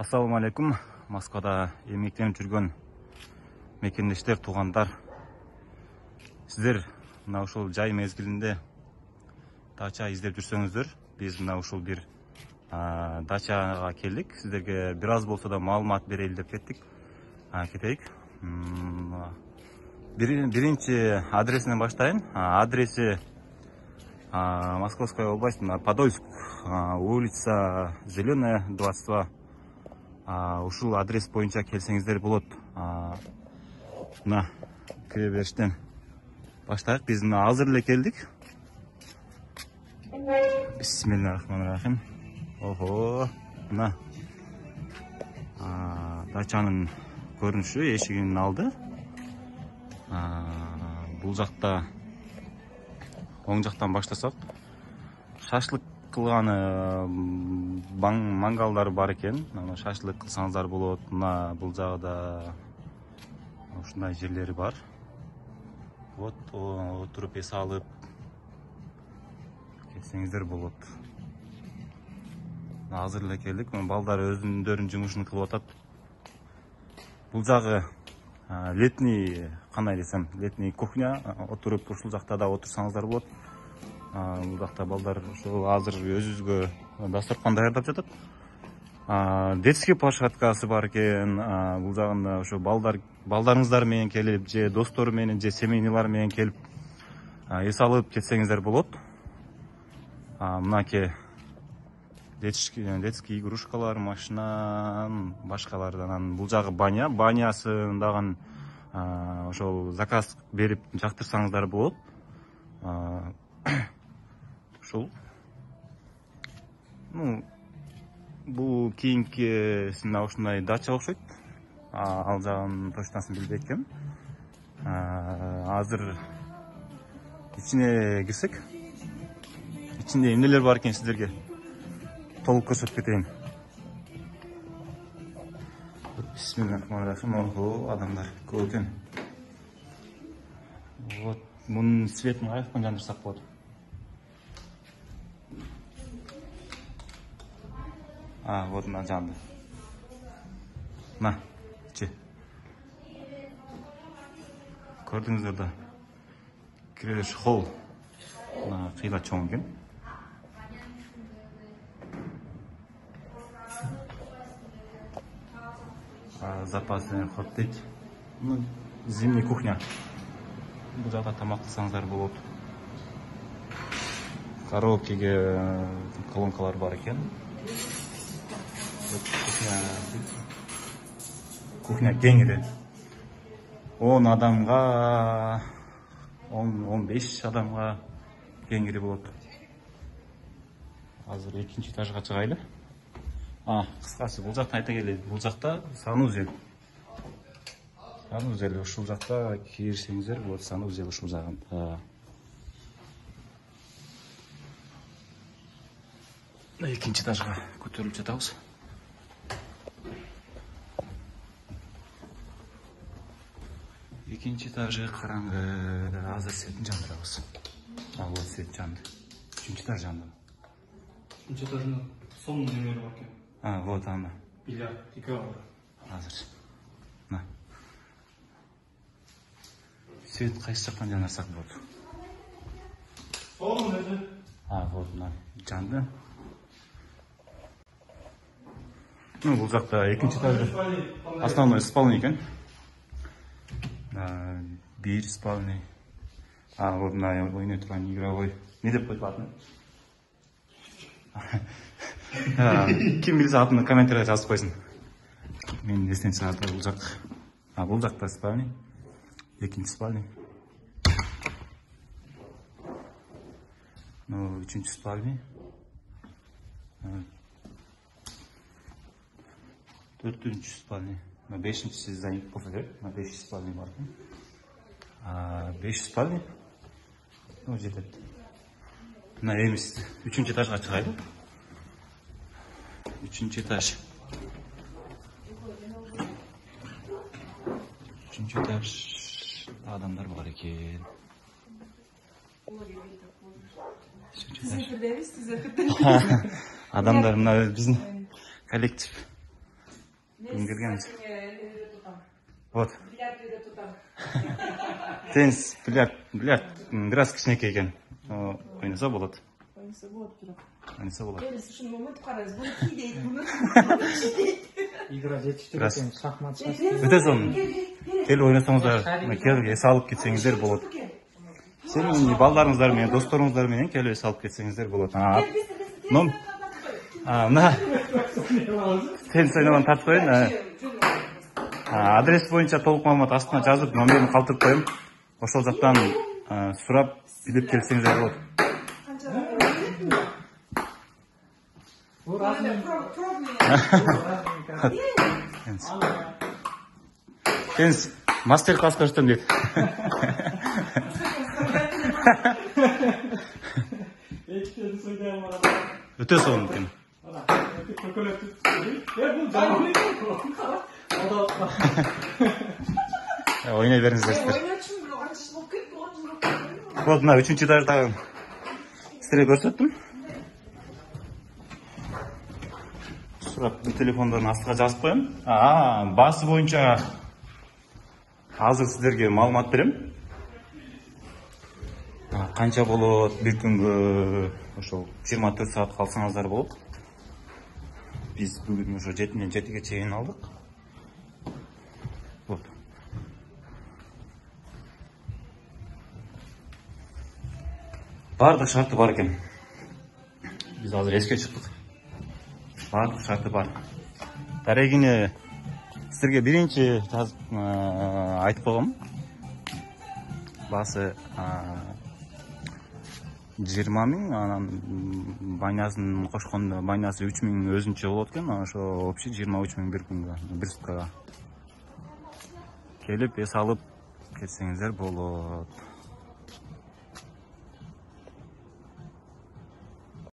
Ассаламу алейкум. Москвада эмгектенип жүргөн мекендештер, туугандар. Сиздер мына ушул жай мезгилинде дача издеп жүрсөңүздөр, биз мына ушул бир дачага келдик. Сиздерге бир аз болсо да маалымат берели деп кетейик. Биринчи адресинен баштайын. Адреси Московская область, Подольск, улица Зеленая, 22. Ушул адрес боюнча келсеңиздер болот. Мына кире бериштен баштайык. Биз мына азыр эле келдик. Бисмиллахиррахманиррахим. Охо, мына дачанын көрүнүшү, эшигинин алды. Бул жакта оң жактан баштасак, шашлык кылганы мангалдар бар экен. Шашлык кылсаңыздар болот. Мына бул жагда ушундай жерлери бар. Вот отуруп эс алып кетсеңиздер болот. Азыр эле келдик. Балдар өздөрүнүн жумушун кылып атат. Бул жагы летний, кандай десем, летний кухня. Отуруп ушул жакта да отурсаңыздар болот. Бул жакта балдар ошо азыр өзүбүзгө дасторкон даярдап жатат. Детский площадкасы бар экен. Бул жагында ошо балдарыңыздар менен келип, же достору менен, же семейныйлар менен келип эс алып кетсеңиздер болот. Мынаке детский игрушкалар, машина, башкалардан. Бул жагы банясын дагы ошол заказ берип жактырсаңыздар болот. Ушул бул кийинкисине ушундай дача окшойт. Ал жагын точносын билбейт экенмин. Азыр ичине кирсек, ичинде эмнелер бар экен сиздерге толук көрсөтүп кетейин. Бисмиллахиррахманиррахим. Ого, адамдар көп экен. Вот, мунун светин каяктан жандырсак болот? Вот мына жанды. Мына, көрдүңүздөр да. Киребеш холл. Мына кыйла чоң экен. Запасный ход дейт. Зимний кухня. Бул жакта тамак кылсаңыздар болот. Коробкеге колонкалар бар экен. Кухня кеңири. 10 адамга, 15 адамга кеңири болот. Азыр экинчи этажга чыгайлы. Кыскасы бул жакта айта келели. Бул жакта санузел. Санузел ушул жакта кирсеңиздер болот. Санузел ушул жагында. Экинчи этажга көтөрүлүп жатабыз. Экинчи этажы караңгы. Азыр светин жандырабыз. Вот свет жанды. Үчүнчү этаж жанды. Үчүнчү этажында сонун нерселер бар экен. Вот анда. Бильярд, экөө бар. Азыр. Мына. Свет кайсы жактан жандырсак болот? Сонун өзү. Вот мына жанды. Бул жакта экинчи этажда основной спальня экен. Бир спальня. Вот мына ойной турган игровой. Не деп коюп атын? Ким билсе атын комментарийге жазып койсун. Менин эстен чыгат бул жак. Бул жакта спальня. Экинчи спальня. Үчүнчү спальня. Төртүнчү спальня. Бешинчиси занят болсо керек. Беш спальня бар экен. 5 спальня. Жетет. Мына эмес үчүнчү этажга чыгайлы. Үчүнчү этаж. Үчүнчү этаж. Адамдар бар экен. Адамдар мына биздин коллектив. Бүгін келгенбіз. Вот. Теннис, бильярд біраз кішінекей екен. Ойнаса болады. Oyunsa bu oturup. Ойнаса болады. Gerisi şu moment қараңыз, bunu ки дейді, bunu Игра жетіштік екен, шахмат Өте соны. Келіп ойнасаңыздар, келіп ес алып кетсеңіздер болады. Сенің балдарыңыздармен, достарыңыздармен келіп ес алып кетсеңіздер болады. Мына теннис ойнаған тартып қойын. Адрес бойынша толық мәлімет астына жазып, номерін қалдырып қойым. Ошол жақтан сұрап, билеп келсеңіздер болады. Теннис мастер-классқа өттім дейді. Өте соны екен. Ойнай беріңіздер. Вот, мына 3-ші этаждағы сіздерге көрсеттім. Сұрап, бұл телефондарын астыға жазып қоям. Басы бойынша азыр сіздерге маалымат берем. Қанша болады бір күнгі, ошол 24 саат қалсаңыздар болады. Біз бүгін уже 7-ден 7-ге чейін алдық. Вот. Бардық шарты бар екен. Біз азыр еске шықтық. Бардық шарты бар. Дәрегіне сіздерге бірінші айтып қойғам. Басы 20 мың, анан байнасын қошқанда байнасы 3 мың өзінше болады екен. Ошо общий 23 мың бір күнге, бір суткаға. Келіп ес алып кетсеңіздер болады.